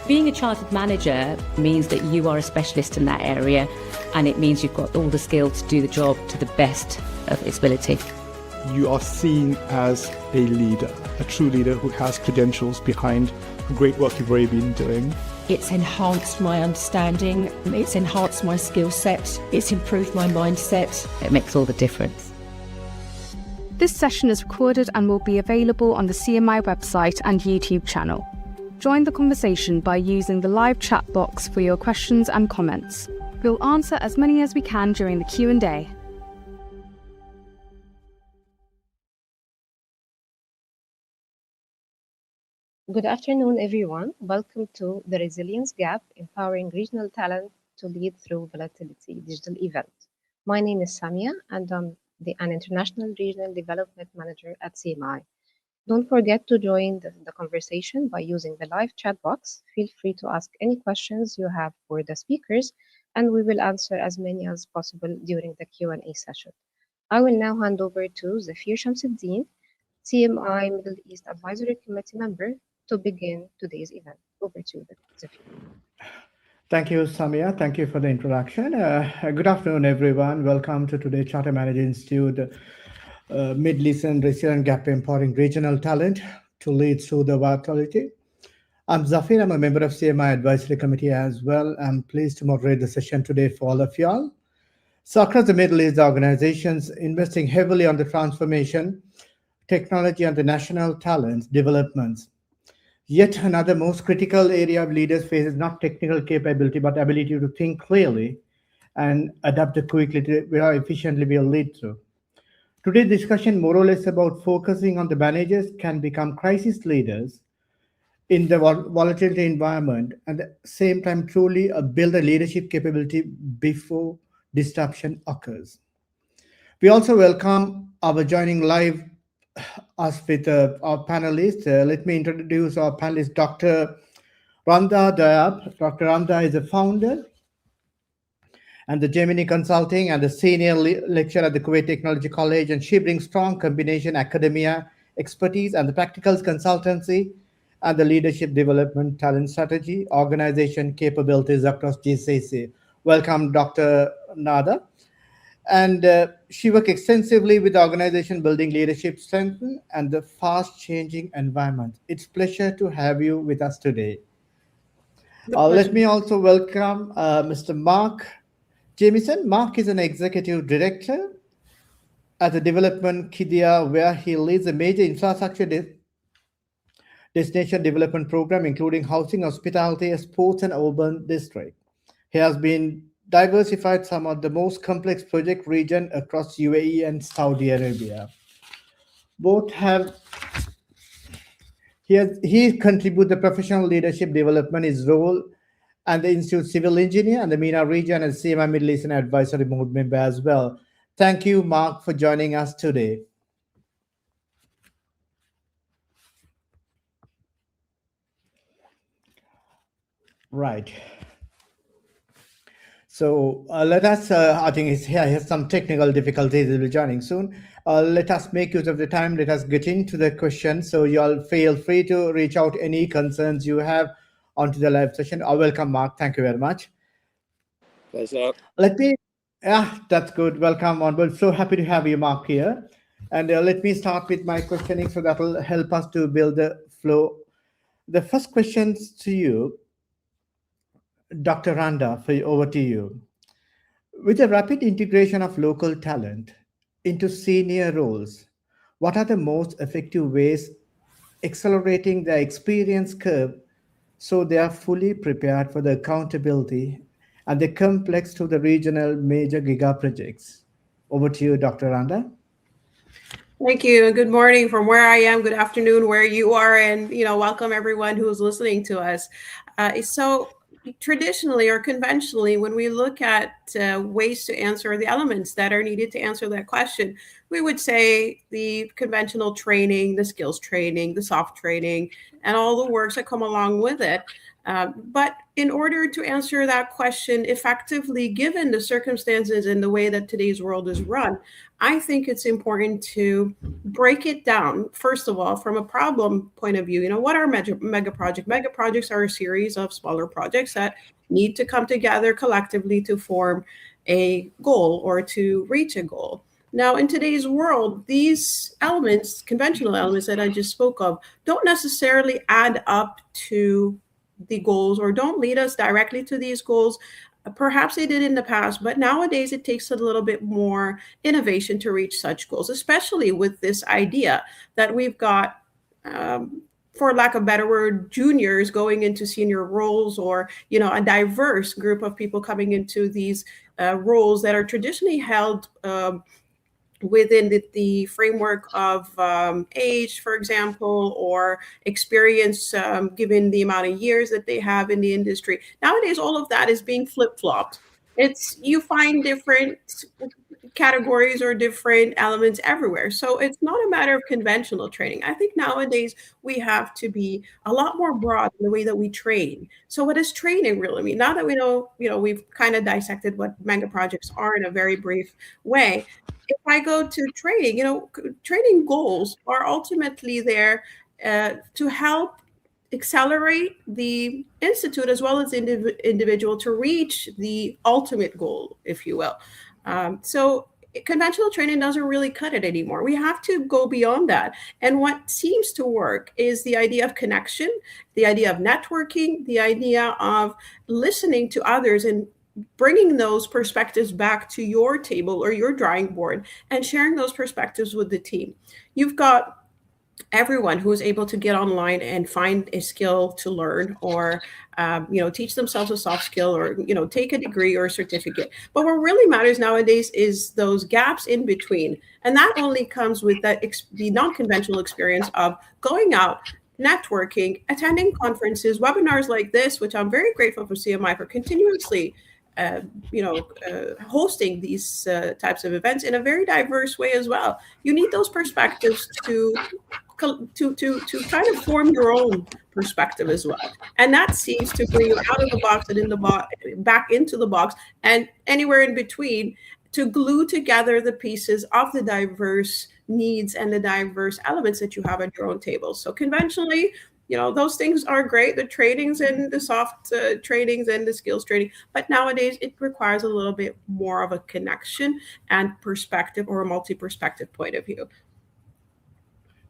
Being a chartered manager means that you are a specialist in that area, and it means you've got all the skills to do the job to the best of its ability. You are seen as a leader, a true leader who has credentials behind the great work you've already been doing. It's enhanced my understanding, it's enhanced my skill set, it's improved my mindset. It makes all the difference. This session is recorded and will be available on the CMI website and YouTube channel. Join the conversation by using the live chat box for your questions and comments. We'll answer as many as we can during the Q&A. Good afternoon, everyone. Welcome to the Resilience Gap, Empowering Regional Talent to Lead Through Volatility digital event. My name is Samia, and I'm an International Regional Development Manager at CMI. Don't forget to join the conversation by using the live chat box. Feel free to ask any questions you have for the speakers, and we will answer as many as possible during the Q&A session. I will now hand over to Zafir Shamsuddin, CMI Middle East Advisory Committee member, to begin today's event. Over to you, Zafir. Thank you, Samia. Thank you for the introduction. Good afternoon, everyone. Welcome to today's Charter Manager Institute Middle East and Resilient Gap Empowering Regional Talent to Lead Through the Volatility. I'm Zafir. I'm a member of CMI Advisory Committee as well. I'm pleased to moderate the session today for all of y'all. So across the Middle East, organizations investing heavily on the transformation, technology, and the national talent developments. Yet another most critical area of leaders faces not technical capability, but ability to think clearly and adapt quickly to how efficiently we will lead through. Today's discussion more or less about focusing on the managers can become crisis leaders in the volatility environment, and at the same time truly build a leadership capability before disruption occurs. We also welcome our joining live us with our panelists. Let me introduce our panelist, Dr. Randa Dayab. Dr. Randa is a founder and the Gemini Consulting and the senior lecturer at the Kuwait Technology College, and she brings strong combination academia expertise and the practical consultancy and the leadership development, talent strategy, organization capabilities across GCC. Welcome, Dr. Nada. And she worked extensively with the organization building leadership strength and the fast-changing environment. It's a pleasure to have you with us today. Let me also welcome Mr. Mark Jamieson. Mark is an executive director at the Development Qiddiya, where he leads a major infrastructure destination development program, including housing, hospitality, sports, and urban district. He has been diversified some of the most complex project region across UAE and Saudi Arabia. Both have he contribute the professional leadership development, his role and the Institute Civil Engineer and the MENA region and CMI Middle East and Advisory Board member as well. Thank you, Mark, for joining us today. Right. So let us, I think he has some technical difficulties, he'll be joining soon. Let us make use of the time, let us get into the questions. So you all feel free to reach out any concerns you have onto the live session. Welcome, Mark, thank you very much. Pleasure. That's good, welcome on board. So happy to have you, Mark, here. And let me start with my questioning, so that will help us to build the flow. The first questions to you, Dr. Randa, over to you. With the rapid integration of local talent into senior roles, what are the most effective ways accelerating the experience curve so they are fully prepared for the accountability and the complex to the regional major giga projects? Over to you, Dr. Randa. Thank you. Good morning from where I am. Good afternoon where you are, and welcome everyone who is listening to us. So traditionally or conventionally, when we look at ways to answer the elements that are needed to answer that question, we would say the conventional training, the skills training, the soft training, and all the works that come along with it. But in order to answer that question effectively, given the circumstances and the way that today's world is run, I think it's important to break it down, first of all, from a problem point of view. What are mega projects? Mega projects are a series of smaller projects that need to come together collectively to form a goal or to reach a goal. Now, in today's world, these elements, conventional elements that I just spoke of, don't necessarily add up to the goals or don't lead us directly to these goals. Perhaps they did in the past, but nowadays it takes a little bit more innovation to reach such goals, especially with this idea that we've got, for lack of a better word, juniors going into senior roles, or a diverse group of people coming into these roles that are traditionally held within the framework of age, for example, or experience, given the amount of years that they have in the industry. Nowadays, all of that is being flip-flopped. You find different categories or different elements everywhere. So it's not a matter of conventional training. I think nowadays we have to be a lot more broad in the way that we train. So what does training really mean? Now that we know, we've kind of dissected what mega projects are in a very brief way. If I go to training, training goals are ultimately there to help accelerate the institute as well as the individual to reach the ultimate goal, if you will. So conventional training doesn't really cut it anymore. We have to go beyond that. And what seems to work is the idea of connection, the idea of networking, the idea of listening to others and bringing those perspectives back to your table or your drawing board and sharing those perspectives with the team. You've got everyone who is able to get online and find a skill to learn, or teach themselves a soft skill, or take a degree or a certificate. But what really matters nowadays is those gaps in between, and that only comes with the non-conventional experience of going out, networking, attending conferences, webinars like this, which I'm very grateful for CMI for continuously hosting these types of events in a very diverse way as well. You need those perspectives to kind of form your own perspective as well, and that seems to bring you out of the box and back into the box and anywhere in between, to glue together the pieces of the diverse needs and the diverse elements that you have at your own table. So conventionally, those things are great, the trainings and the soft trainings and the skills training. But nowadays, it requires a little bit more of a connection and perspective, or a multi-perspective point of view.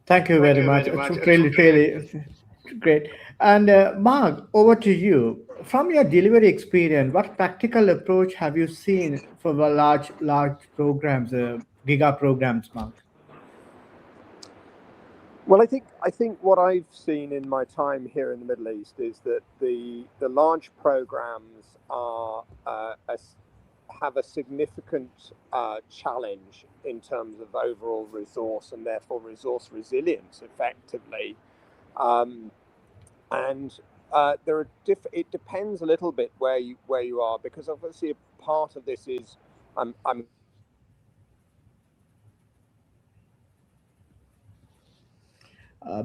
Thank you very much. It's really great. And Mark, over to you. From your delivery experience, what practical approach have you seen for the large programs, giga programs, Mark? Well, I think what I've seen in my time here in the Middle East is that the large programs have a significant challenge in terms of overall resource, and therefore resource resilience effectively. It depends a little bit where you are, because obviously a part of this is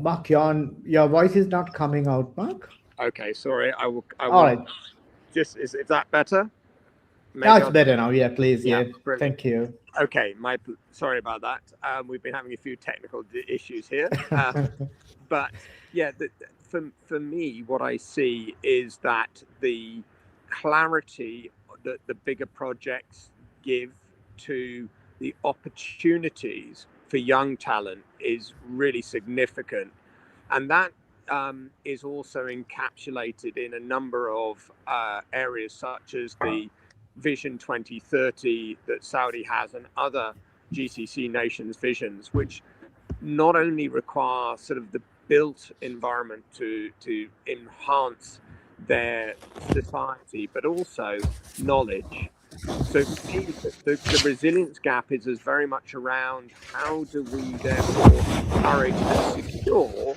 Mark, your voice is not coming out, Mark. Okay, sorry. I will. All right. Is that better? Now it's better now. Yeah, please. Yeah. Thank you. Okay. Sorry about that. We've been having a few technical issues here. But yeah, for me, what I see is that the clarity that the bigger projects give to the opportunities for young talent is really significant. And that is also encapsulated in a number of areas, such as the Vision 2030 that Saudi has, and other GCC nations' visions, which not only require sort of the built environment to enhance their society, but also knowledge. So for me, the resilience gap is very much around how do we therefore encourage and secure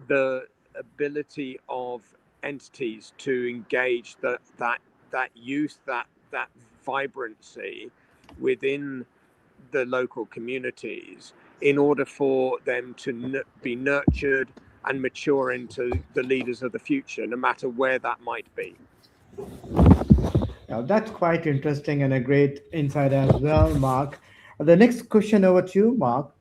the ability of entities to engage that youth, that vibrancy within the local communities, in order for them to be nurtured and mature into the leaders of the future, no matter where that might be. Now, that's quite interesting and a great insight as well, Mark. The next question over to you, Mark.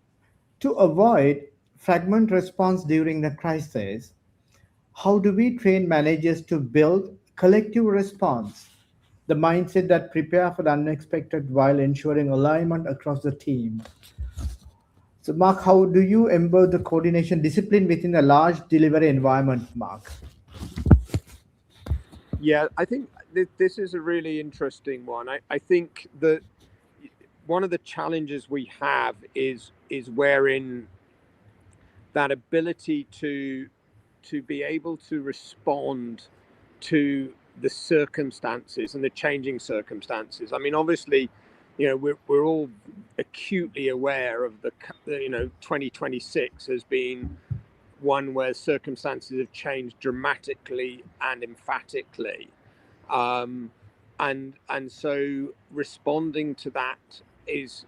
To avoid fragment response during the crisis, how do we train managers to build collective response, the mindset that prepare for the unexpected while ensuring alignment across the team? So, Mark, how do you embed the coordination discipline within a large delivery environment, Mark? Yeah, I think this is a really interesting one. I think that one of the challenges we have is wherein that ability to be able to respond to the circumstances and the changing circumstances. I mean, obviously, we're all acutely aware of the 2026 has been one where circumstances have changed dramatically and emphatically, and so responding to that is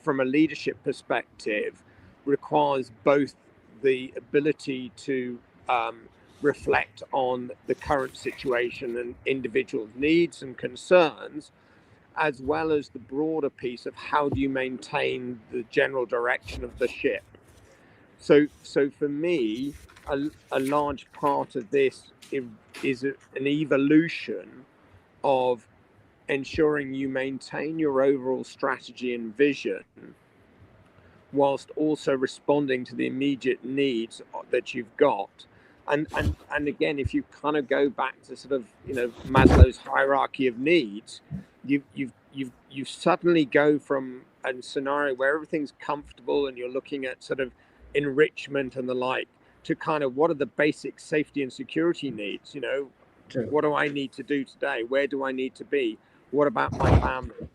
from a leadership perspective requires both the ability to reflect on the current situation and individual needs and concerns, as well as the broader piece of how do you maintain the general direction of the ship. So for me, a large part of this is an evolution of ensuring you maintain your overall strategy and vision whilst also responding to the immediate needs that you've got. And again, if you kind of go back to sort of Maslow's hierarchy of needs, you suddenly go from a scenario where everything's comfortable and you're looking at sort of enrichment and the like to kind of what are the basic safety and security needs. True. What do I need to do today? Where do I need to be? What about my family?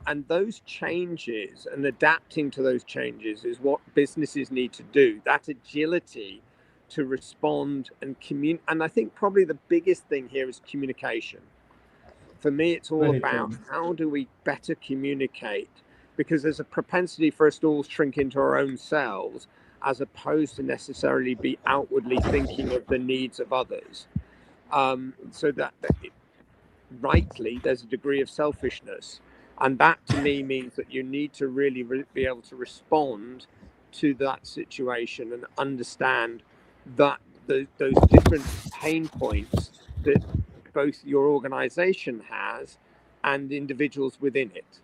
And those changes and adapting to those changes is what businesses need to do. That agility to respond and communicate. And I think probably the biggest thing here is communication. For me, it's all Very about true. how do we better communicate, because there's a propensity for us to all shrink into our own selves as opposed to necessarily be outwardly thinking of the needs of others. So that rightly, there's a degree of selfishness. And that to me means that you need to really be able to respond to that situation and understand that those different pain points that both your organization has and individuals within it.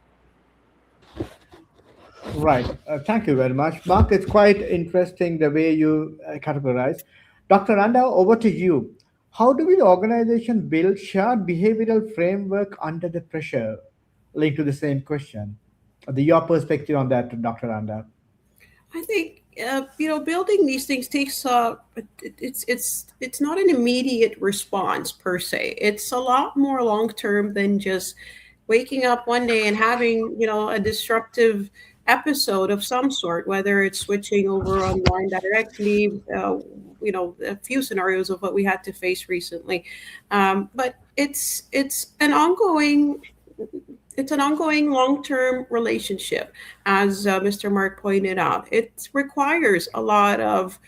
Right. Thank you very much, Mark. It's quite interesting the way you categorize. Dr. Randa, over to you. How do we organization build shared behavioral framework under the pressure? Linked to the same question. Your perspective on that, Dr. Randa. I think building these things takes it's not an immediate response per se. It's a lot more long term than just waking up one day and having a disruptive episode of some sort, whether it's switching over online directly. A few scenarios of what we had to face recently, but it's an ongoing. It's an ongoing long-term relationship, as Mr. Mark pointed out. It requires a lot of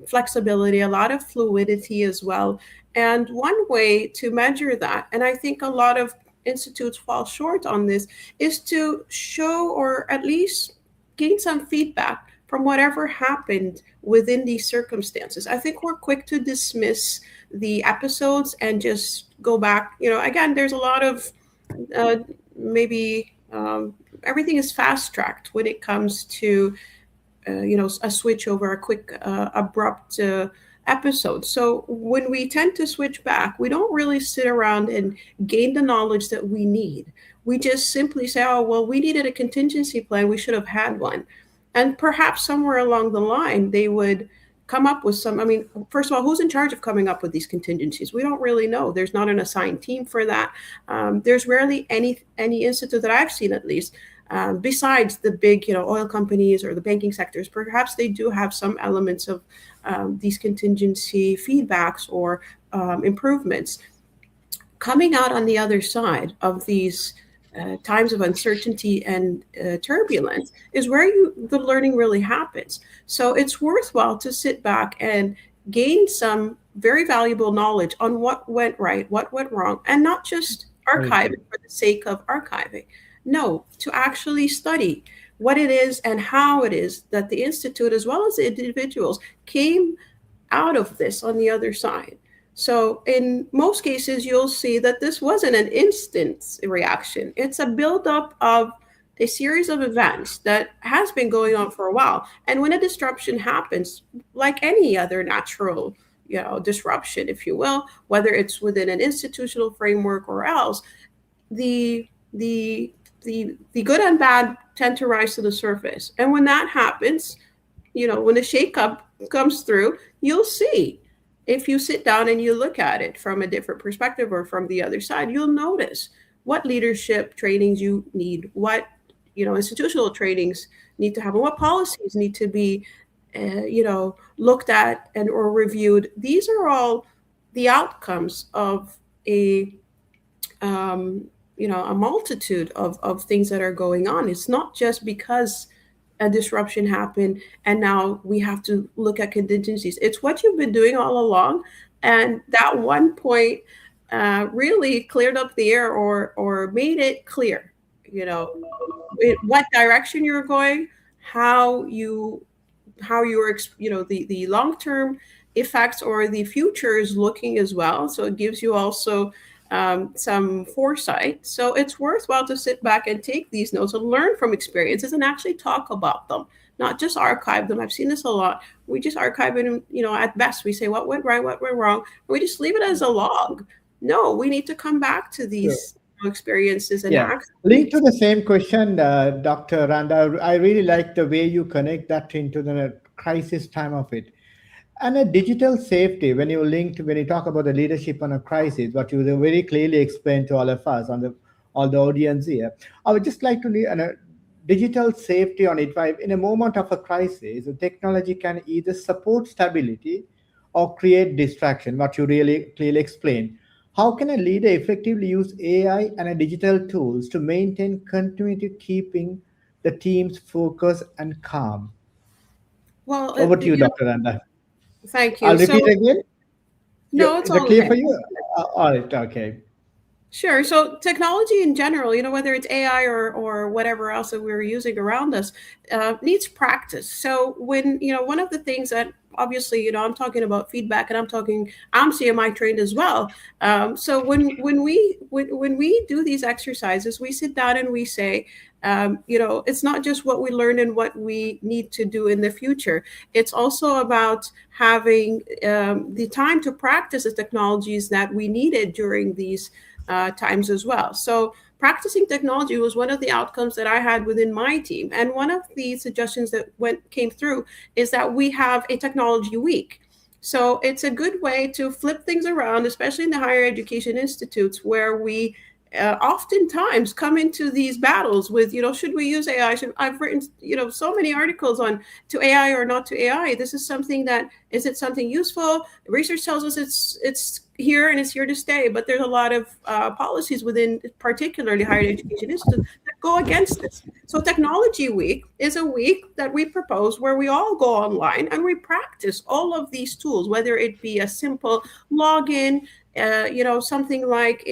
flexibility, a lot of fluidity as well. And one way to measure that, and I think a lot of institutes fall short on this, is to show or at least gain some feedback from whatever happened within these circumstances. I think we're quick to dismiss the episodes and just go back. Again, there's a lot of maybe everything is fast tracked when it comes to a switch over, a quick abrupt episode. So when we tend to switch back, we don't really sit around and gain the knowledge that we need. We just simply say, oh well, we needed a contingency plan, we should have had one. And perhaps somewhere along the line they would come up with some. I mean, first of all, who's in charge of coming up with these contingencies? We don't really know. There's not an assigned team for that. There's rarely any institute that I've seen, at least, besides the big, oil companies or the banking sectors. Perhaps they do have some elements of these contingency feedbacks or improvements. Coming out on the other side of these times of uncertainty and turbulence is where the learning really happens. So it's worthwhile to sit back and gain some very valuable knowledge on what went right, what went wrong, and not just archive it for the sake of archiving. No, to actually study what it is and how it is that the institute, as well as the individuals, came out of this on the other side. So in most cases, you'll see that this wasn't an instant reaction. It's a buildup of a series of events that has been going on for a while. And when a disruption happens, like any other natural, disruption, if you will, whether it's within an institutional framework or else, the good and bad tend to rise to the surface. And when that happens, when the shakeup comes through, you'll see. If you sit down and you look at it from a different perspective or from the other side, you'll notice what leadership trainings you need, what institutional trainings need to have, and what policies need to be looked at and or reviewed. These are all the outcomes of a multitude of things that are going on. It's not just because a disruption happened and now we have to look at contingencies. It's what you've been doing all along, and that one point really cleared up the air or made it clear, what direction you're going, how you're, the long-term effects or the future is looking as well. So it gives you also some foresight. So it's worthwhile to sit back and take these notes and learn from experiences and actually talk about them, not just archive them. I've seen this a lot. We just archive it, and at best we say what went right, what went wrong, and we just leave it as a log. No, we need to come back to these experiences and link to the same question, Dr. Randa. I really like the way you connect that into the crisis time of it. And a digital safety, when you talk about the leadership on a crisis, what you very clearly explained to all of us, all the audience here, I would just like to digital safety on it. In a moment of a crisis, the technology can either support stability or create distraction, what you really clearly explained. How can a leader effectively use AI and digital tools to maintain continuity, keeping the team's focus and calm? Well, over to you, Dr. Randa. Thank you. I'll repeat again. No, it's all all clear okay. for you. All right. Okay. Sure. So technology in general, whether it's AI or whatever else that we're using around us, needs practice. So when, one of the things that obviously, I'm talking about feedback, and I'm CMI trained as well. So when we do these exercises, we sit down and we say, it's not just what we learn and what we need to do in the future. It's also about having the time to practice the technologies that we needed during these times as well. So practicing technology was one of the outcomes that I had within my team. And one of the suggestions that came through is that we have a technology week. So it's a good way to flip things around, especially in the higher education institutes, where we oftentimes come into these battles with, should we use AI? I've written, so many articles on to AI or not to AI. This is something is it something useful? Research tells us it's here and it's here to stay, but there's a lot of policies within particularly higher education institutes that go against this. So Technology Week is a week that we propose where we all go online and we practice all of these tools, whether it be a simple login, something like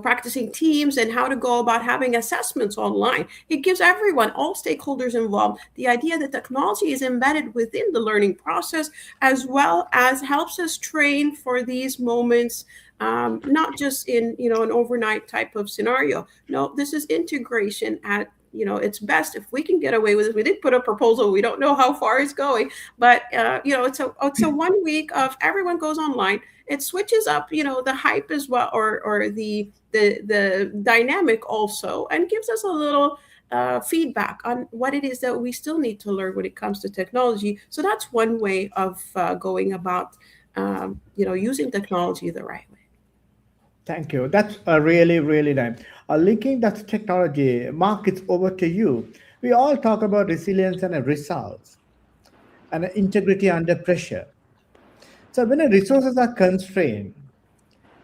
practicing Teams and how to go about having assessments online. It gives everyone, all stakeholders involved, the idea that technology is embedded within the learning process, as well as helps us train for these moments, not just in, an overnight type of scenario. No, this is integration at its best. If we can get away with it, we did put a proposal. We don't know how far it's going, but it's a 1 week of everyone goes online. It switches up, the hype as well, or the dynamic also, and gives us a little feedback on what it is that we still need to learn when it comes to technology. So that's one way of going about, using technology the right way. Thank you. That's a really, really nice. Linking that technology, Mark, it's over to you. We all talk about resilience and results and integrity under pressure. So when the resources are constrained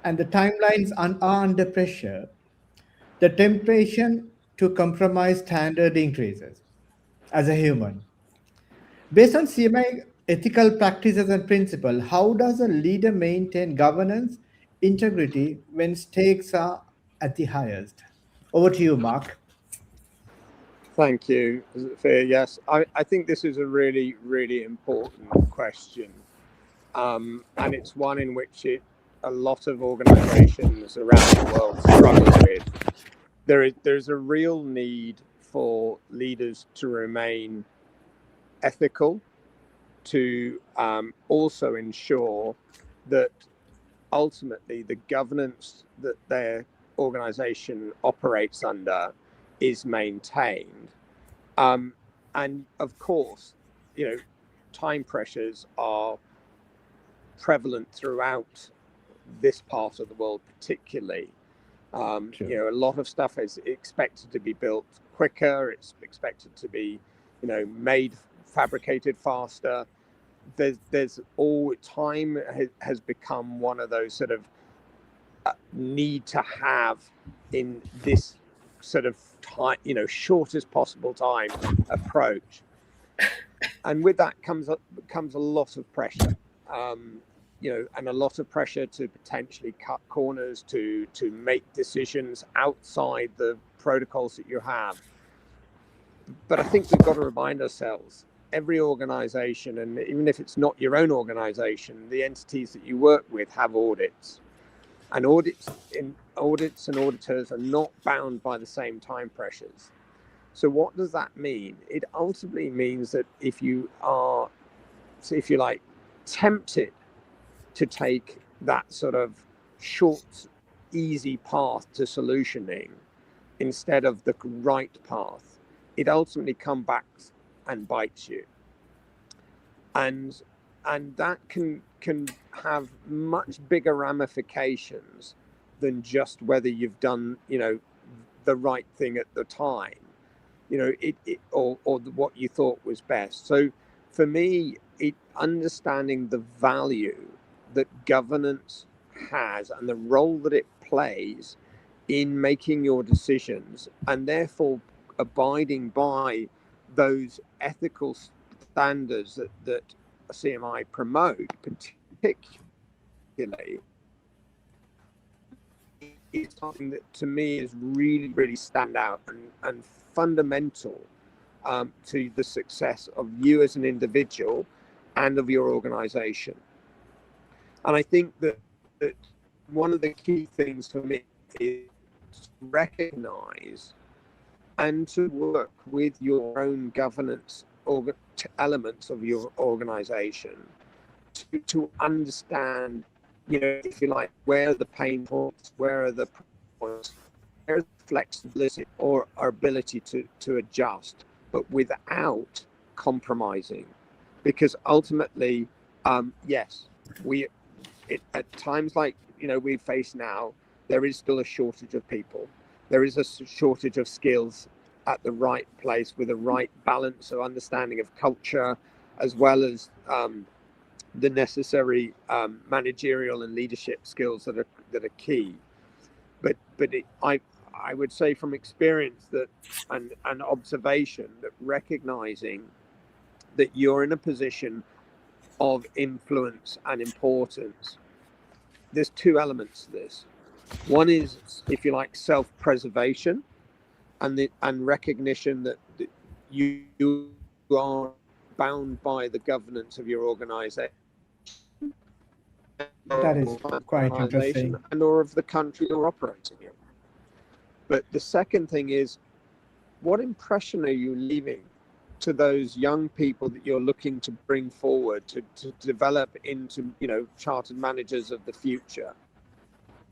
and the timelines are under pressure, the temptation to compromise standard increases as a human. Based on CMI ethical practices and principle, how does a leader maintain governance integrity when stakes are at the highest? Over to you, Mark. Thank you, Fair. Yes, I think this is a really, really important question. And it's one in which a lot of organizations around the world struggle with. There's a real need for leaders to remain ethical, to also ensure that ultimately the governance that their organization operates under is maintained. And of course, time pressures are prevalent throughout this part of the world, particularly. Sure. A lot of stuff is expected to be built quicker. It's expected to be, fabricated faster. There's all time has become one of those sort of need to have in this sort of time, shortest possible time approach. And with that comes a lot of pressure. And a lot of pressure to potentially cut corners, to make decisions outside the protocols that you have. But I think we've got to remind ourselves, every organization, and even if it's not your own organization, the entities that you work with have audits. And audits and auditors are not bound by the same time pressures. So what does that mean? It ultimately means that if you are, if you like, tempted to take that sort of short, easy path to solutioning instead of the right path, it ultimately comes back and bites you. And that can have much bigger ramifications than just whether you've done, the right thing at the time, or what you thought was best. So for me, understanding the value that governance has and the role that it plays in making your decisions, and therefore abiding by those ethical standards that CMI promote, particularly, is something that to me is really, really stand out and fundamental to the success of you as an individual and of your organization. And I think that one of the key things for me is to recognize and to work with your own governance elements of your organization to understand, if you like, where are the pain points, where are the points, where is the flexibility or our ability to adjust, but without compromising. Because ultimately, yes, at times like we face now, there is still a shortage of people. There is a shortage of skills at the right place with the right balance of understanding of culture, as well as the necessary managerial and leadership skills that are key. But I would say from experience that and observation that recognizing that you're in a position of influence and importance, there's two elements to this. One is, if you like, self-preservation and recognition that you are bound by the governance of your organization. That is quite interesting. And or of the country you're operating in. But the second thing is, what impression are you leaving to those young people that you're looking to bring forward to develop into, chartered managers of the future?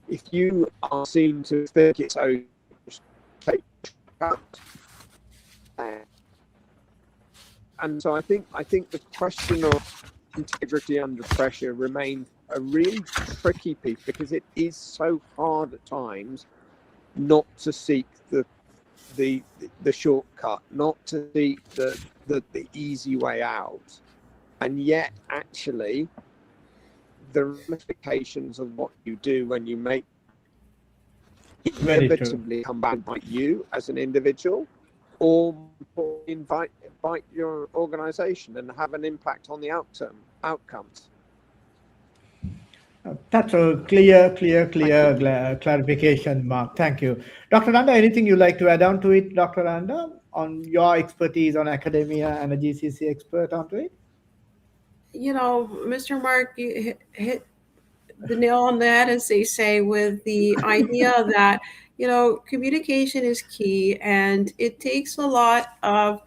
If you are seen to think it's okay to cut, and so I think the question of integrity under pressure remains a really tricky piece, because it is so hard at times not to seek the shortcut, not to seek the easy way out, and yet actually the ramifications of what you do when you make Very true. inevitably come back and bite you as an individual, or invite your organization and have an impact on the outcomes. That's a clear clarification, Mark. Thank you. Dr. Randa, anything you'd like to add on to it, Dr. Randa, on your expertise on academia and a GCC expert onto it? Mr. Mark, you hit the nail on the head, as they say, with the idea that, communication is key and it takes a lot of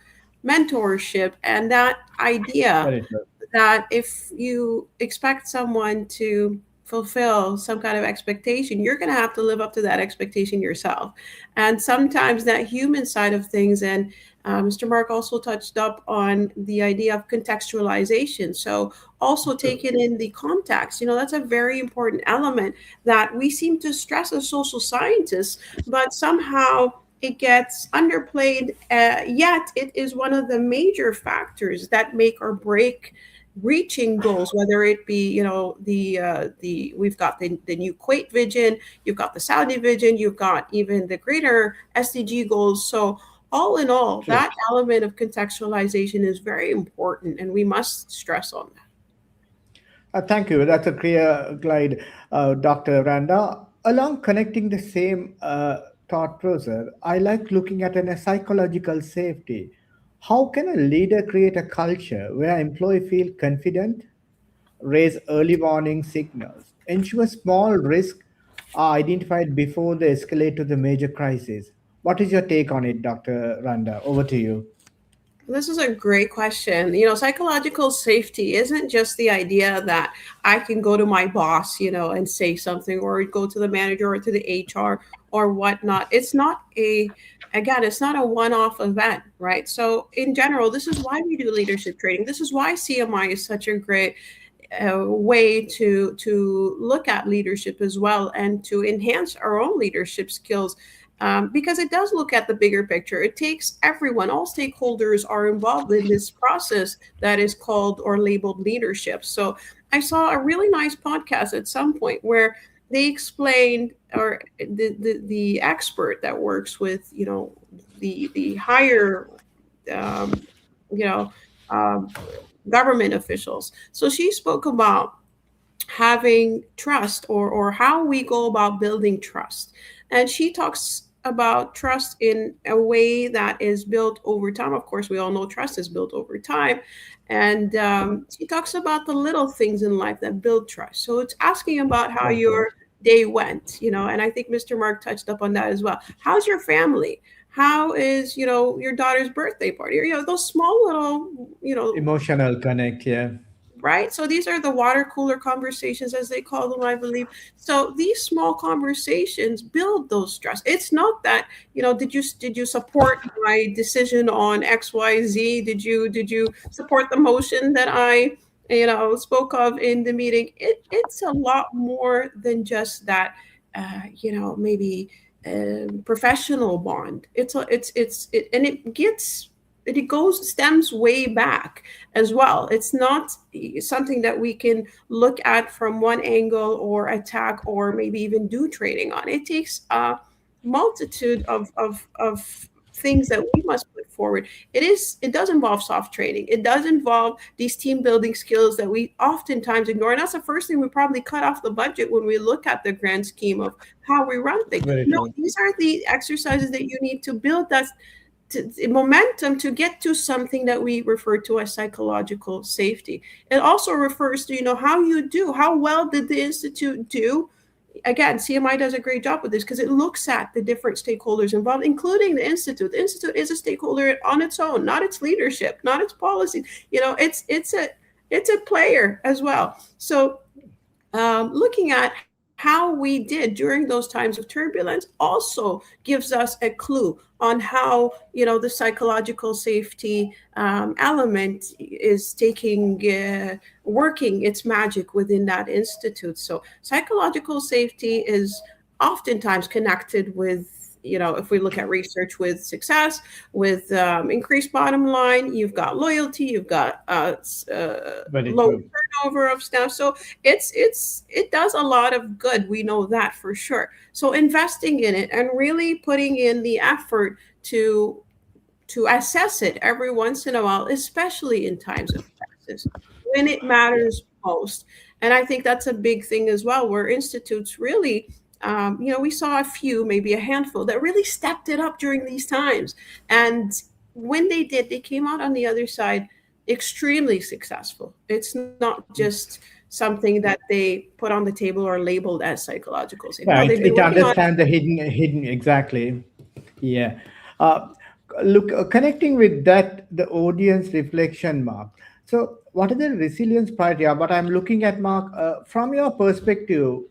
mentorship, and that idea Very true. that if you expect someone to fulfill some kind of expectation, you're going to have to live up to that expectation yourself. And sometimes that human side of things, and Mr. Mark also touched up on the idea of contextualization. So also taking in the context, that's a very important element that we seem to stress as social scientists, but somehow it gets underplayed, yet it is one of the major factors that make or break reaching goals, whether it be, we've got the new Kuwait vision, you've got the Saudi vision, you've got even the greater SDG goals. So all in all, that element of contextualization is very important, and we must stress on that. Thank you. That's a clear glide, Dr. Randa. Along connecting the same thought process, I like looking at a psychological safety. How can a leader create a culture where employees feel confident, raise early warning signals, ensure small risks are identified before they escalate to the major crisis? What is your take on it, Dr. Randa? Over to you. This is a great question. Psychological safety isn't just the idea that I can go to my boss, and say something, or go to the manager or to the HR or whatnot. It's not a one-off event, right? So in general, this is why we do leadership training. This is why CMI is such a great way to look at leadership as well, and to enhance our own leadership skills. Because it does look at the bigger picture. It takes everyone, all stakeholders are involved in this process that is called or labeled leadership. So I saw a really nice podcast at some point where they explained, or the expert that works with, the higher, government officials. So she spoke about having trust, or how we go about building trust. And she talks about trust in a way that is built over time. Of course, we all know trust is built over time. And she talks about the little things in life that build trust. So it's asking about how your day went, and I think Mr. Mark touched up on that as well. How's your family? How is, your daughter's birthday party? Or, those small little, emotional connect, yeah. Right? So these are the water cooler conversations, as they call them, I believe. So these small conversations build those trust. It's not that, did you support my decision on XYZ? Did you support the motion that I, spoke of in the meeting? It's a lot more than just that, maybe professional bond. It stems way back as well. It's not something that we can look at from one angle or attack, or maybe even do training on. It takes a multitude of things that we must put forward. It does involve soft training. It does involve these team building skills that we oftentimes ignore. And that's the first thing we probably cut off the budget when we look at the grand scheme of how we run things. These are the exercises that you need to build that momentum to get to something that we refer to as psychological safety. It also refers to, how well did the Institute do? Again, CMI does a great job with this, because it looks at the different stakeholders involved, including the Institute. The Institute is a stakeholder on its own, not its leadership, not its policy. It's a player as well. So looking at how we did during those times of turbulence also gives us a clue on how, the psychological safety element is working its magic within that institute. So psychological safety is oftentimes connected with, if we look at research with success, with increased bottom line, you've got loyalty, you've got low turnover of staff. So it does a lot of good. We know that for sure. So investing in it and really putting in the effort to assess it every once in a while, especially in times of crisis, when it matters most. And I think that's a big thing as well, where institutes really, we saw a few, maybe a handful, that really stepped it up during these times. And when they did, they came out on the other side extremely successful. It's not just something that they put on the table or labeled as psychological. Yeah, it understands the hidden, exactly. Yeah. Look, connecting with that, the audience reflection, Mark. So what are the resilience criteria? But I'm looking at, Mark, from your perspective,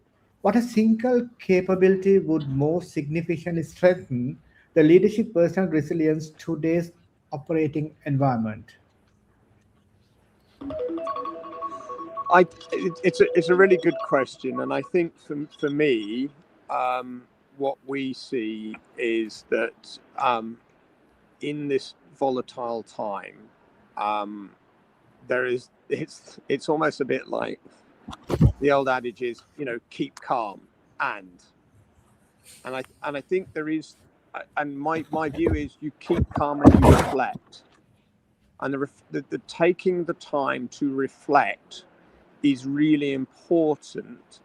what a single capability would most significantly strengthen the leadership personal resilience today's operating environment? It's a really good question, and I think for me, what we see is that in this volatile time, it's almost a bit like the old adage is, keep calm and I think there is, and my view is you keep calm and you reflect, and the taking the time to reflect is really important.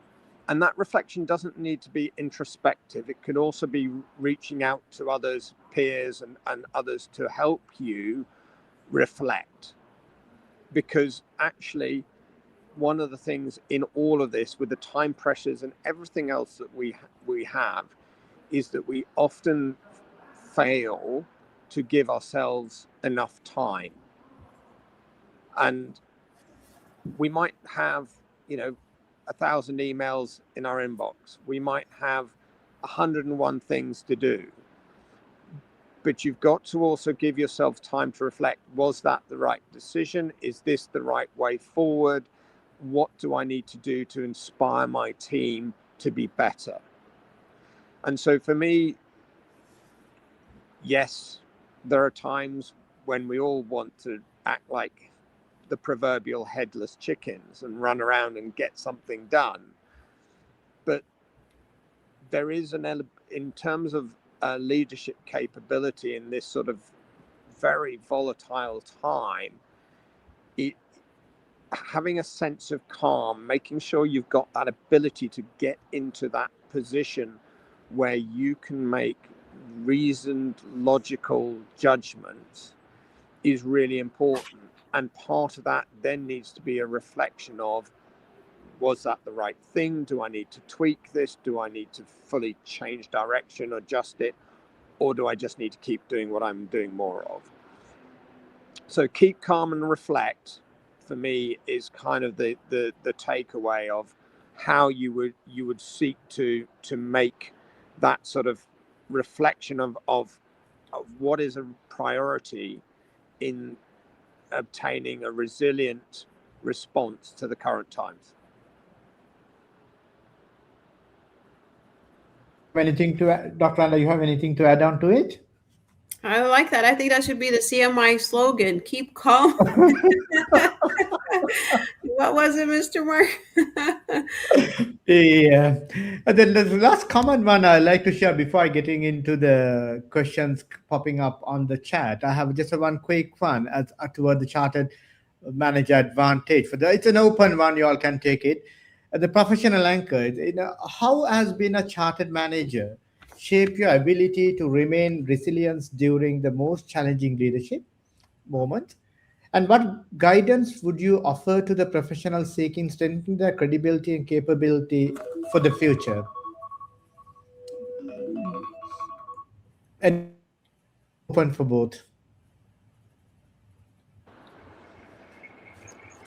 And that reflection doesn't need to be introspective. It could also be reaching out to others, peers and others to help you reflect. Because actually, one of the things in all of this, with the time pressures and everything else that we have, is that we often fail to give ourselves enough time. And we might have, 1,000 emails in our inbox. We might have 101 things to do. But you've got to also give yourself time to reflect. Was that the right decision? Is this the right way forward? What do I need to do to inspire my team to be better? And so for me, yes, there are times when we all want to act like the proverbial headless chickens and run around and get something done. But there is in terms of leadership capability in this sort of very volatile time, having a sense of calm, making sure you've got that ability to get into that position where you can make reasoned, logical judgments is really important. And part of that then needs to be a reflection of, was that the right thing? Do I need to tweak this? Do I need to fully change direction, adjust it? Or do I just need to keep doing what I'm doing more of? So keep calm and reflect, for me, is kind of the takeaway of how you would seek to make that sort of reflection of what is a priority in obtaining a resilient response to the current times. Anything to add, Dr. Anna, you have anything to add on to it? I like that. I think that should be the CMI slogan, keep calm. What was it, Mr. Mark? Yeah. And then the last common one I like to share before getting into the questions popping up on the chat. I have just one quick one toward the chartered manager advantage. It's an open one, you all can take it. The professional anchor, how has been a chartered manager shape your ability to remain resilient during the most challenging leadership moment? And what guidance would you offer to the professionals seeking strengthening their credibility and capability for the future? And open for both.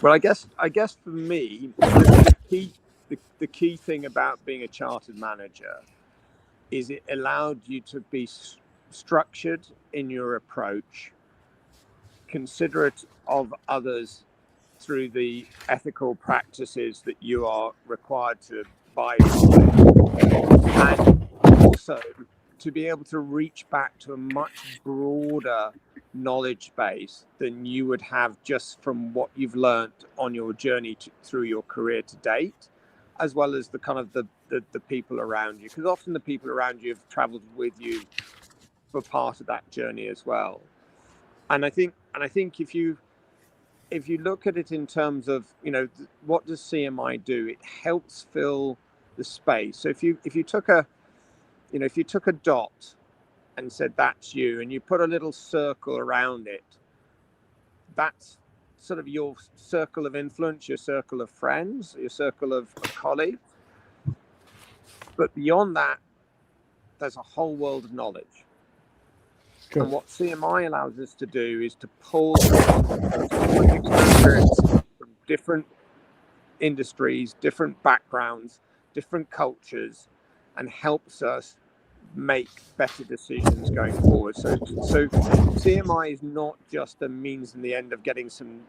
Well, I guess for me, the key thing about being a chartered manager is it allowed you to be structured in your approach, considerate of others through the ethical practices that you are required to abide by, and also to be able to reach back to a much broader knowledge base than you would have just from what you've learned on your journey through your career to date, as well as the kind of the people around you, because often the people around you have traveled with you for part of that journey as well. And I think if you look at it in terms of, what does CMI do? It helps fill the space. So if you took a dot and said that's you, and you put a little circle around it, that's sort of your circle of influence, your circle of friends, your circle of colleagues. But beyond that, there's a whole world of knowledge. Sure. And what CMI allows us to do is to pull experience from different industries, different backgrounds, different cultures, and helps us make better decisions going forward. So CMI is not just a means in the end of getting some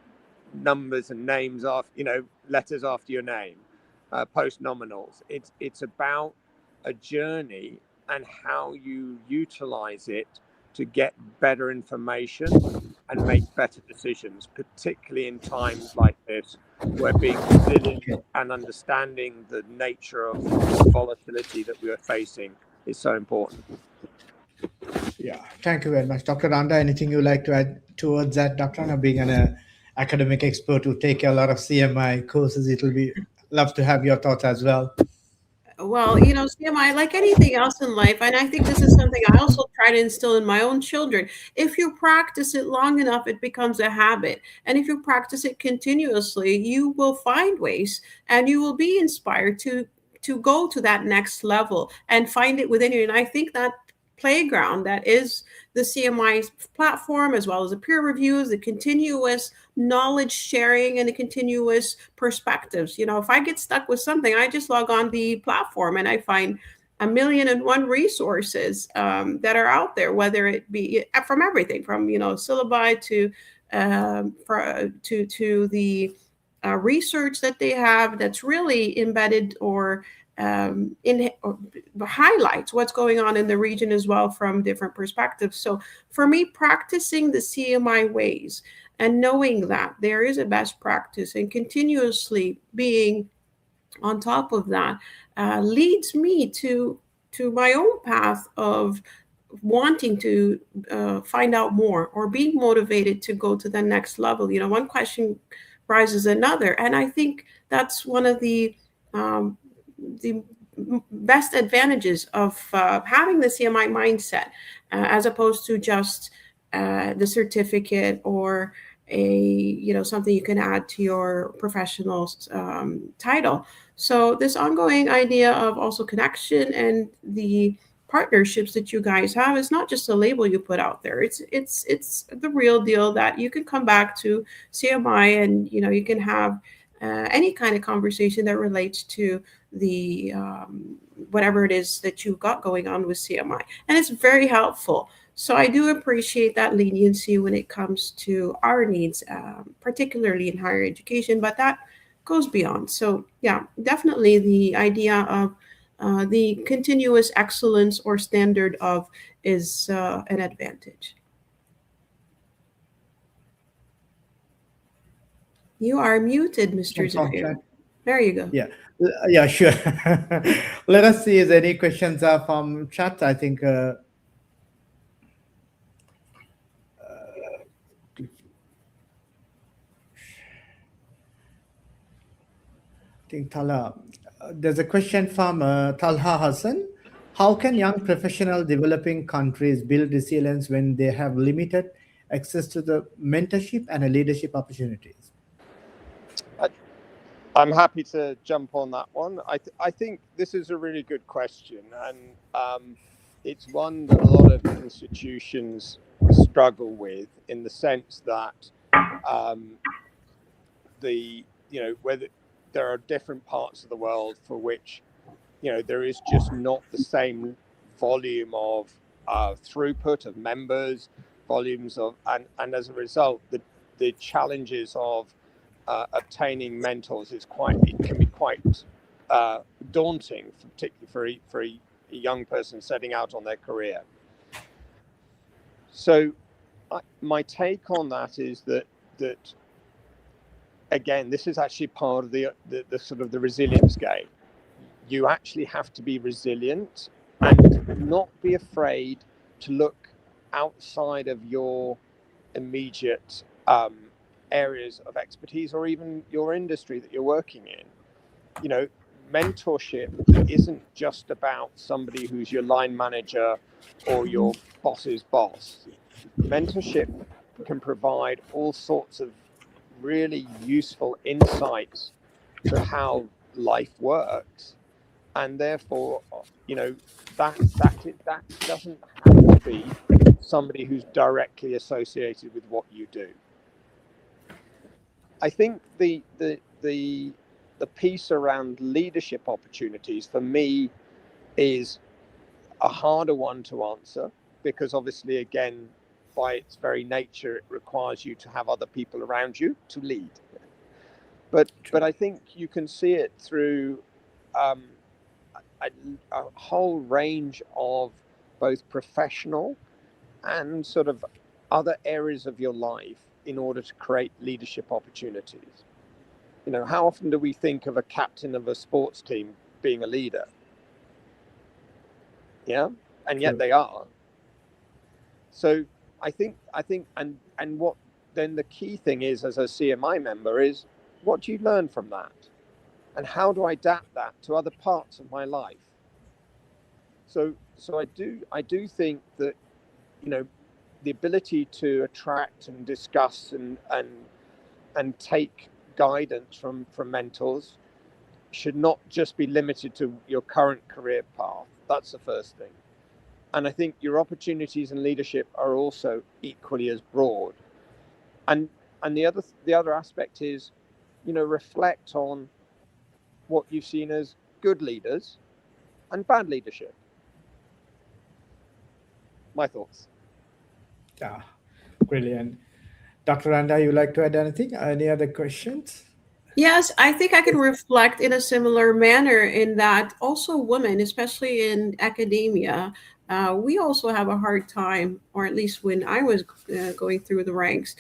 numbers and names off, letters after your name, post nominals. It's about a journey and how you utilize it to get better information and make better decisions, particularly in times like this, where being resilient and understanding the nature of volatility that we are facing is so important. Yeah, thank you very much, Dr. Randa. Anything you'd like to add towards that, Dr. Randa? Being an academic expert who take a lot of CMI courses, it will be love to have your thoughts as well. Well, CMI, like anything else in life, and I think this is something I also try to instill in my own children. If you practice it long enough, it becomes a habit. And if you practice it continuously, you will find ways and you will be inspired to go to that next level and find it within you. And I think that playground that is the CMI platform, as well as the peer reviews, the continuous knowledge sharing, and the continuous perspectives. If I get stuck with something, I just log on the platform and I find 1,000,001 resources that are out there, whether it be from everything from syllabi to the research that they have that's really embedded or highlights what's going on in the region as well from different perspectives. So for me, practicing the CMI ways and knowing that there is a best practice and continuously being on top of that leads me to my own path of wanting to find out more or being motivated to go to the next level. One question rises another, and I think that's one of the best advantages of having the CMI mindset, as opposed to just the certificate or something you can add to your professional title. So this ongoing idea of also connection and the partnerships that you guys have is not just a label you put out there. It's the real deal that you can come back to CMI and you can have any kind of conversation that relates to the whatever it is that you've got going on with CMI, and it's very helpful. So I do appreciate that leniency when it comes to our needs, particularly in higher education, but that goes beyond. So yeah, definitely the idea of the continuous excellence or standard of is an advantage. You are muted, Mr. Zafir. There you go. Yeah, sure. Let us see if any questions are from chat. I think I think Talha. There's a question from Talha Hassan. How can young professionals developing countries build resilience when they have limited access to the mentorship and leadership opportunities? I'm happy to jump on that one. I think this is a really good question, and it's one that a lot of institutions struggle with, in the sense that whether there are different parts of the world for which there is just not the same volume of throughput of members, volumes of, and as a result, the challenges of obtaining mentors can be quite daunting, particularly for young person setting out on their career. So my take on that is that again, this is actually part of the sort of the resilience game. You actually have to be resilient and not be afraid to look outside of your immediate areas of expertise or even your industry that you're working in. You know, mentorship isn't just about somebody who's your line manager or your boss's boss. Mentorship can provide all sorts of really useful insights to how life works, and therefore, you know, that doesn't have to be somebody who's directly associated with what you do. I think the piece around leadership opportunities for me is a harder one to answer, because obviously, again, by its very nature, it requires you to have other people around you to lead. But I think you can see it through a whole range of both professional and sort of other areas of your life in order to create leadership opportunities. You know, how often do we think of a captain of a sports team being a leader? Yeah, and yet they are. So I think, and what then the key thing is, as a CMI member, is what do you learn from that, and how do I adapt that to other parts of my life? So I do think that, you know, the ability to attract and discuss and take guidance from mentors should not just be limited to your current career path. That's the first thing. And I think your opportunities in leadership are also equally as broad. And the other aspect is, you know, reflect on what you've seen as good leaders and bad leadership. My thoughts. Yeah, brilliant. Dr. Randa, you like to add anything? Any other questions? Yes, I think I can reflect in a similar manner in that also women, especially in academia, we also have a hard time, or at least when I was going through the ranks,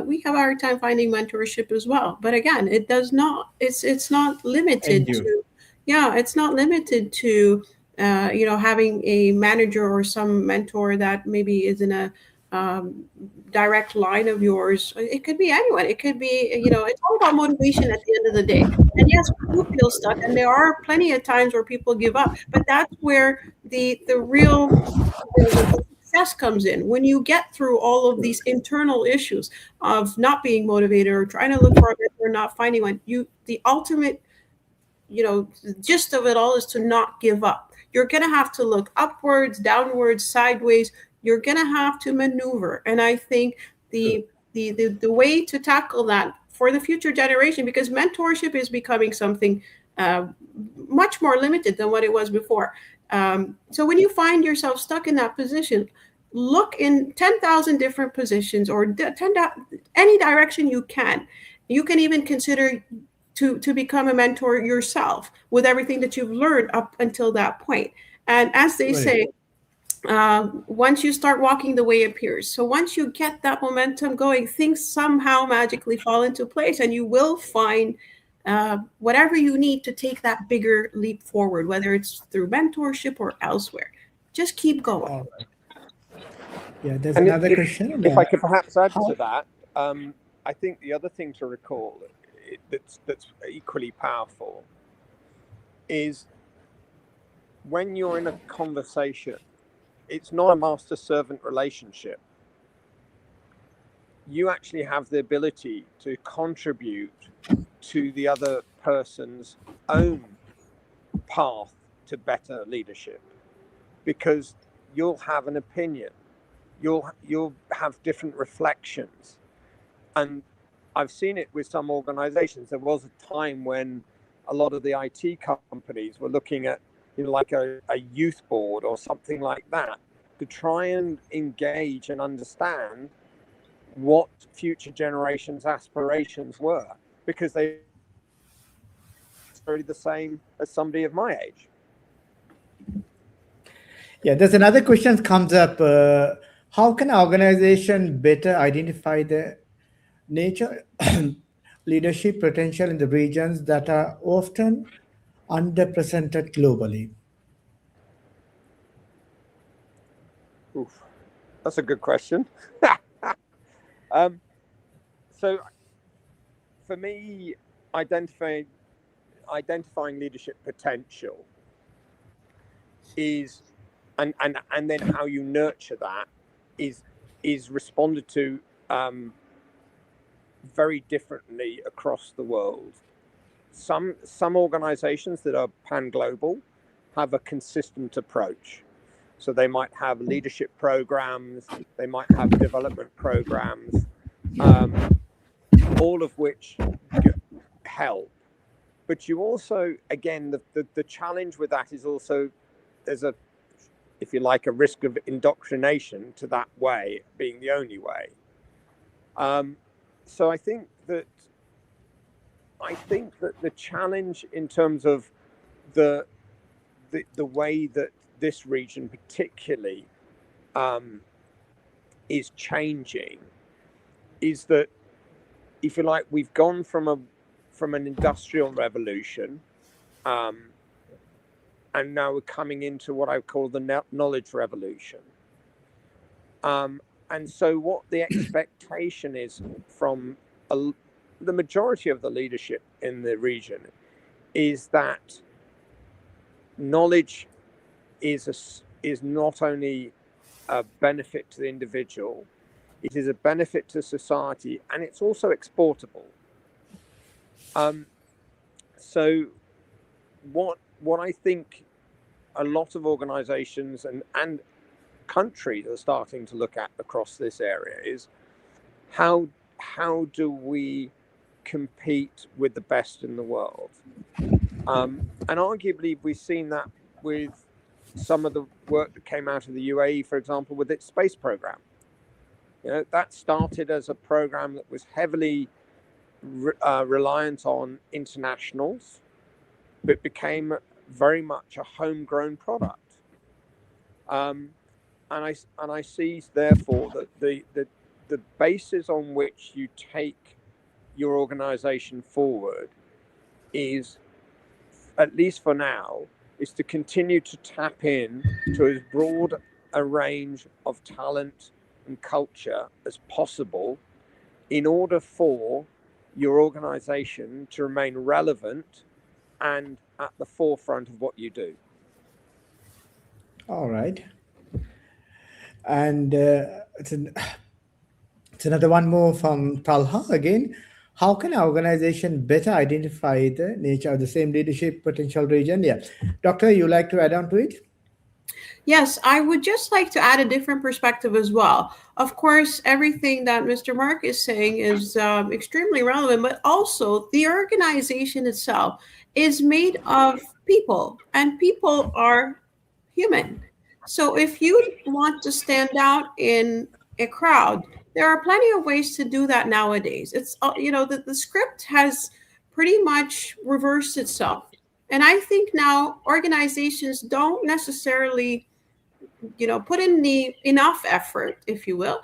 we have a hard time finding mentorship as well. But again, it's not limited to, yeah, it's not limited to, you know, having a manager or some mentor that maybe is in a direct line of yours. It could be anyone. It could be, you know, it's all about motivation at the end of the day. And yes, we do feel stuck, and there are plenty of times where people give up. But that's where the real the success comes in, when you get through all of these internal issues of not being motivated or trying to look for a mentor, not finding one. The ultimate, you know, the gist of it all is to not give up. You're going to have to look upwards, downwards, sideways. You're going to have to maneuver. And I think the way to tackle that for the future generation, because mentorship is becoming something much more limited than what it was before. So when you find yourself stuck in that position, look in 10,000 different positions, or any direction you can. You can even consider to become a mentor yourself with everything that you've learned up until that point. And as they say, once you start walking, the way appears. So once you get that momentum going, things somehow magically fall into place, and you will find whatever you need to take that bigger leap forward, whether it's through mentorship or elsewhere. Just keep going. All right. Yeah, there's another question. If I could perhaps add to that, I think the other thing to recall that's equally powerful is when you're in a conversation, it's not a master-servant relationship. You actually have the ability to contribute to the other person's own path to better leadership, because you'll have an opinion, you'll have different reflections. And I've seen it with some organizations. There was a time when a lot of the IT companies were looking at, you know, like a youth board or something like that, to try and engage and understand what future generations' aspirations were, because they are the same as somebody of my age. Yeah, there's another question comes up. How can organization better identify the nature leadership potential in the regions that are often underrepresented globally? Oof, that's a good question. So for me, identifying leadership potential is, and then how you nurture that is responded to very differently across the world. Some organizations that are pan-global have a consistent approach. So they might have leadership programs, they might have development programs, all of which help. But you also, again, the challenge with that is also there's a, if you like, a risk of indoctrination to that way being the only way. So I think that the challenge in terms of the way that this region particularly is changing is that, if you like, we've gone from an industrial revolution, and now we're coming into what I call the knowledge revolution. And so what the expectation is from the majority of the leadership in the region is that knowledge is not only a benefit to the individual, it is a benefit to society, and it's also exportable. So what I think a lot of organizations and countries are starting to look at across this area is how do we compete with the best in the world? And arguably we've seen that with some of the work that came out of the UAE, for example, with its space program. That started as a program that was heavily reliant on internationals, but became very much a homegrown product. And I see, therefore, that the basis on which you take your organization forward is, at least for now, is to continue to tap in to as broad a range of talent and culture as possible in order for your organization to remain relevant and at the forefront of what you do. All right. And it's another one more from Talha again. How can an organization better identify the nature of the same leadership potential region? Yeah. Doctor, you like to add on to it? Yes, I would just like to add a different perspective as well. Of course, everything that Mr. Mark is saying is extremely relevant, but also the organization itself is made of people, and people are human. So if you want to stand out in a crowd, there are plenty of ways to do that nowadays. It's, the script has pretty much reversed itself. And I think now organizations don't necessarily put in the enough effort, if you will,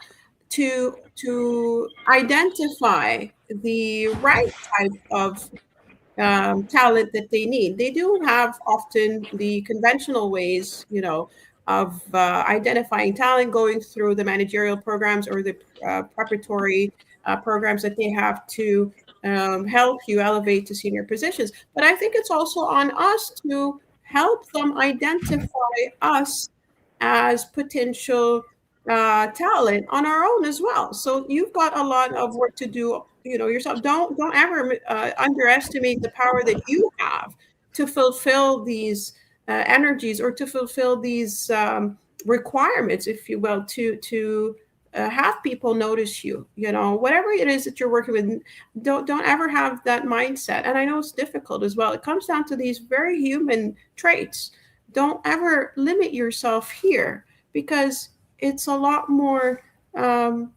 to identify the right type of talent that they need. They do have often the conventional ways, of identifying talent, going through the managerial programs or the preparatory programs that they have to help you elevate to senior positions. But I think it's also on us to help them identify us as potential talent on our own as well. So you've got a lot of work to do, yourself. Don't ever underestimate the power that you have to fulfill these energies, or to fulfill these requirements, if you will, to have people notice you. Whatever it is that you're working with, don't ever have that mindset. And I know it's difficult as well. It comes down to these very human traits. Don't ever limit yourself here, because it's a lot more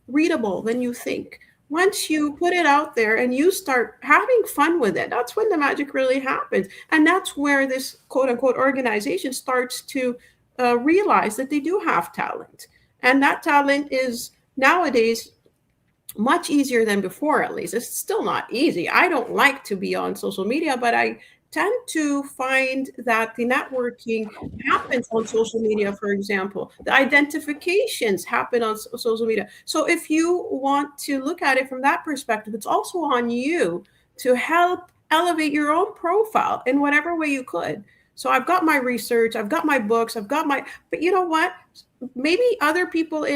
readable than you think. Once you put it out there and you start having fun with it, that's when the magic really happens. And that's where this quote unquote organization starts to realize that they do have talent. And that talent is nowadays much easier than before, at least. It's still not easy. I don't like to be on social media, but I tend to find that the networking happens on social media, for example. The identifications happen on social media. So if you want to look at it from that perspective, it's also on you to help elevate your own profile in whatever way you could. So I've got my research, I've got my books, but you know what? Maybe other people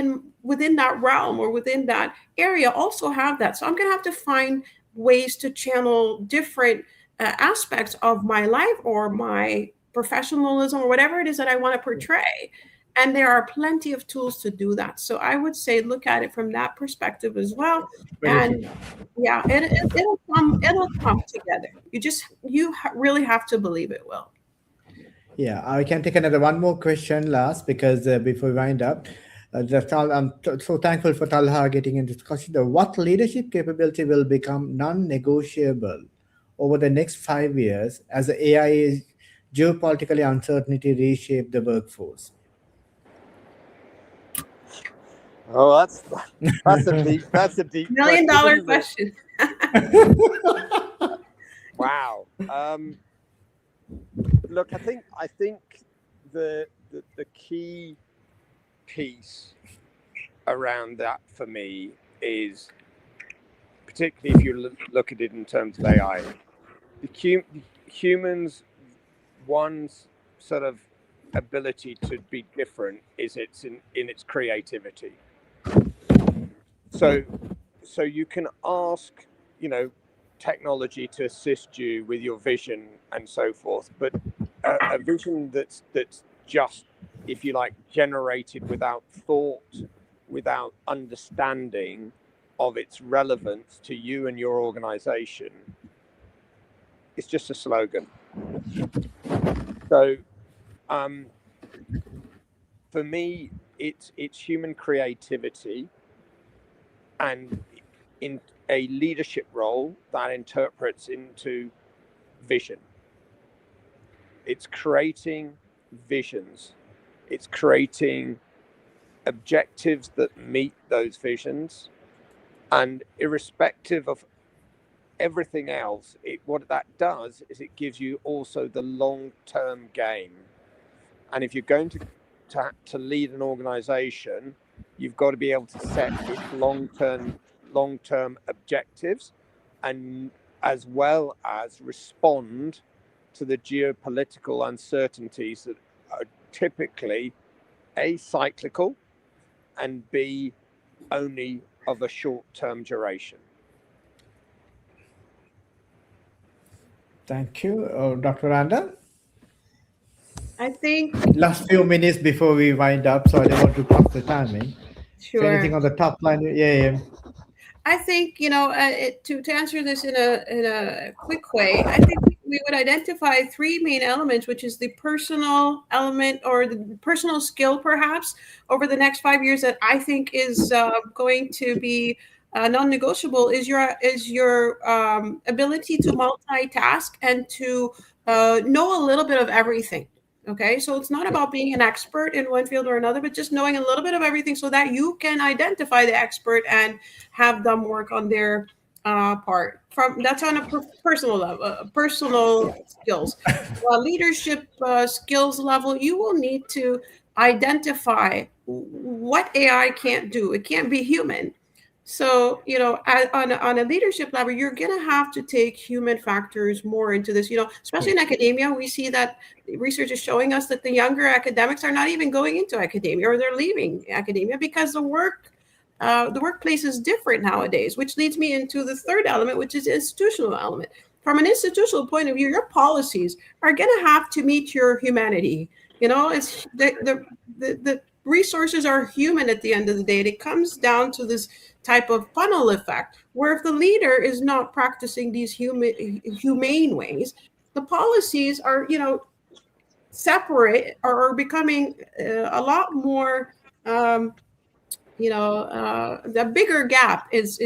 within that realm or within that area also have that. So I'm going to have to find ways to channel different aspects of my life or my professionalism or whatever it is that I want to portray. And there are plenty of tools to do that. So I would say look at it from that perspective as well. And yeah, it'll come together. You really have to believe it will. Yeah, I can take another one more question last because before we wind up, I'm so thankful for Talha getting into discussion. What leadership capability will become non-negotiable over the next 5 years as the AI geopolitical uncertainty reshape the workforce? Oh, that's a deep $1 million question. Wow. Look, I think the key piece around that for me is, particularly if you look at it in terms of AI, the humans' one sort of ability to be different is in its creativity. So you can ask, technology to assist you with your vision and so forth, but a vision that's just, if you like, generated without thought, without understanding of its relevance to you and your organization, it's just a slogan. So for me, it's human creativity and in a leadership role that interprets into vision. It's creating visions. It's creating objectives that meet those visions. And irrespective of everything else, what that does is it gives you also the long-term game. And if you're going to lead an organization, you've got to be able to set its long-term objectives, and as well as respond to the geopolitical uncertainties that are typically A, cyclical, and B, only of a short-term duration. Thank you. Dr. Randa? I think last few minutes before we wind up, so I don't want to pass the timing. Sure. So anything on the top line? Yeah. I think, to answer this in a quick way, I think we would identify three main elements, which is the personal element or the personal skill, perhaps, over the next 5 years that I think is going to be non-negotiable is your ability to multitask and to know a little bit of everything. Okay, so it's not about being an expert in one field or another, but just knowing a little bit of everything so that you can identify the expert and have them work on their part. That's on a personal level, personal skills. Leadership skills level, you will need to identify what AI can't do. It can't be human. So, on a leadership level, you're going to have to take human factors more into this, especially in academia. We see that research is showing us that the younger academics are not even going into academia, or they're leaving academia because the workplace is different nowadays, which leads me into the third element, which is institutional element. From an institutional point of view, your policies are going to have to meet your humanity. It's the resources are human at the end of the day. And it comes down to this type of funnel effect, where if the leader is not practicing these humane ways, the policies are, separate or becoming a lot more, the bigger gap is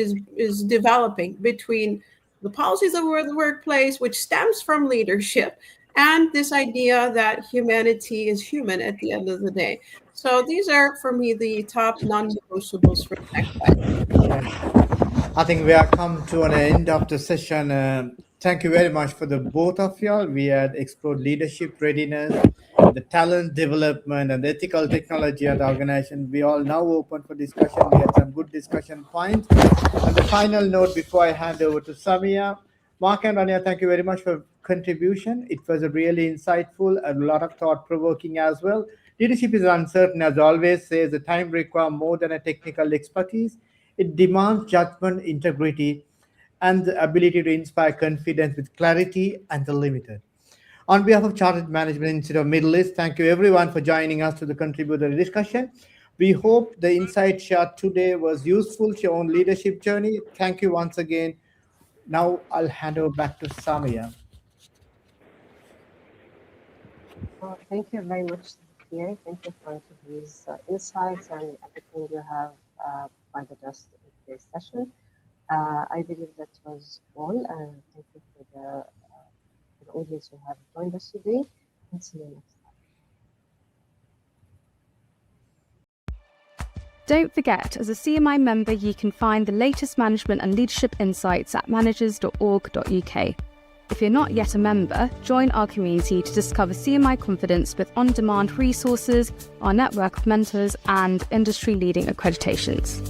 developing between the policies of the workplace, which stems from leadership, and this idea that humanity is human at the end of the day. So these are, for me, the top non-negotiables for the next 5 years. I think we have come to an end of the session. Thank you very much for the both of y'all. We had explored leadership readiness, the talent development, and ethical technology at the organization. We all now open for discussion. We had some good discussion points. And the final note before I hand over to Samia, Mark and Rania, thank you very much for contribution. It was a really insightful and a lot of thought-provoking as well. Leadership is uncertain, as always says. The time requires more than a technical expertise. It demands judgment, integrity, and the ability to inspire confidence with clarity and the limited. On behalf of Chartered Management Institute of Middle East, thank you everyone for joining us to the contributor discussion. We hope the insight shared today was useful to your own leadership journey. Thank you once again. Now I'll hand over back to Samia. Thank you very much, Pierre. Thank you for these insights and everything you have provided us in today's session. I believe that was all. Thank you for the audience who have joined us today, and see you next time. Don't forget, as a CMI member, you can find the latest management and leadership insights at managers.org.uk. If you're not yet a member, join our community to discover CMI Confidence with on-demand resources, our network of mentors, and industry-leading accreditations.